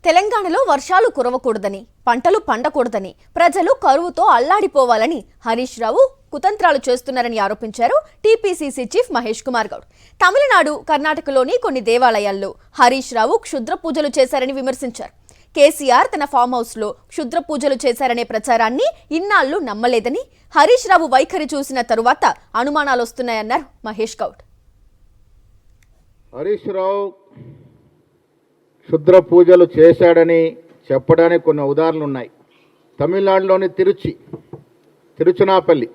తెలంగాణలో వర్షాలు కురవకూడదని, పంటలు పండకూడదని, ప్రజలు కరువుతో అల్లాడిపోవాలని హరీష్ రావు కుతంత్రాలు చేస్తున్నారని ఆరోపించారు టీపీసీసీ చీఫ్ మహేష్ కుమార్ గౌడ్. తమిళనాడు, కర్ణాటకలోని కొన్ని దేవాలయాల్లో హరీష్ రావు క్షుద్ర పూజలు చేశారని విమర్శించారు. కేసీఆర్ తన ఫామ్ హౌస్ లో క్షుద్ర పూజలు చేశారనే ప్రచారాన్ని ఇన్నాళ్లు నమ్మలేదని, హరీష్ రావు వైఖరి చూసిన తరువాత అనుమానాలొస్తున్నాయన్నారు మహేష్ గౌడ్. హరీష్ రావు క్షుద్ర పూజలు చేశాడని చెప్పడానికి కొన్ని ఉదాహరణలు ఉన్నాయి. తమిళనాడులోని తిరుచునాపల్లి,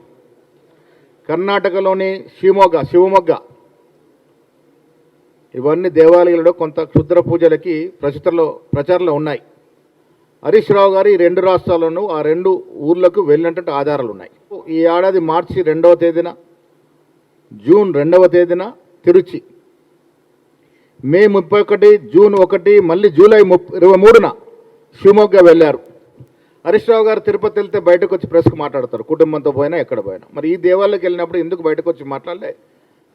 కర్ణాటకలోని శివమొగ్గ ఇవన్నీ దేవాలయాలలో కొంత క్షుద్ర పూజలకి ప్రచారంలో ఉన్నాయి. హరీష్ రావు గారు ఈ రెండు రాష్ట్రాల్లోనూ ఆ రెండు ఊర్లకు వెళ్ళినటువంటి ఆధారాలు ఉన్నాయి. ఈ ఏడాది మార్చి 2వ తేదీన, జూన్ 2వ తేదీన తిరుచి, మే 31, జూన్ 1, మళ్ళీ జూలై 23న శివమొగ్గ వెళ్ళారు. హరీష్ రావు గారు తిరుపతి వెళ్తే బయటకు వచ్చి ప్రెస్కు మాట్లాడతారు, కుటుంబంతో పోయినా ఎక్కడ పోయినా. మరి ఈ దేవాలయాలకు వెళ్ళినప్పుడు ఎందుకు బయటకు వచ్చి మాట్లాడలే?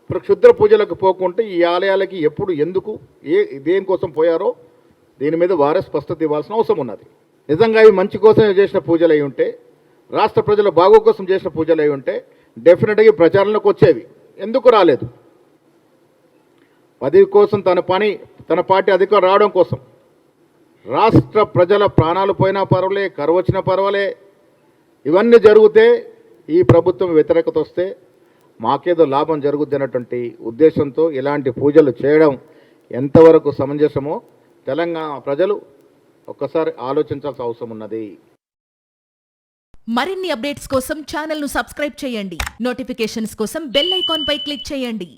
ఇప్పుడు క్షుద్ర పూజలకు పోకుంటే ఈ ఆలయాలకి ఎప్పుడు, ఎందుకు, దేనికోసం పోయారో దీని మీద వారే స్పష్టత ఇవ్వాల్సిన అవసరం ఉన్నది. నిజంగా ఇవి మంచి కోసం చేసిన పూజలు అయి ఉంటే, రాష్ట్ర ప్రజల బాగు కోసం చేసిన పూజలు అయి ఉంటే డెఫినెట్గా ప్రచారంలోకి వచ్చేవి. ఎందుకు రాలేదు? పదవి కోసం, తన పార్టీ అధికారం రావడం కోసం, రాష్ట్ర ప్రజల ప్రాణాలు పోయినా పర్వాలే, కరువు వచ్చినా పర్వాలే, ఇవన్నీ జరిగితే ఈ ప్రభుత్వం వ్యతిరేకత వస్తే మాకేదో లాభం జరుగుద్ది అన్నటువంటి ఉద్దేశంతో ఇలాంటి పూజలు చేయడం ఎంతవరకు సమంజసమో తెలంగాణ ప్రజలు ఒక్కసారి ఆలోచించాల్సిన అవసరం ఉన్నది. మరిన్ని అప్డేట్స్ కోసం ఛానల్ను సబ్స్క్రైబ్ చేయండి. నోటిఫికేషన్స్ కోసం బెల్ ఐకాన్ పై క్లిక్ చేయండి.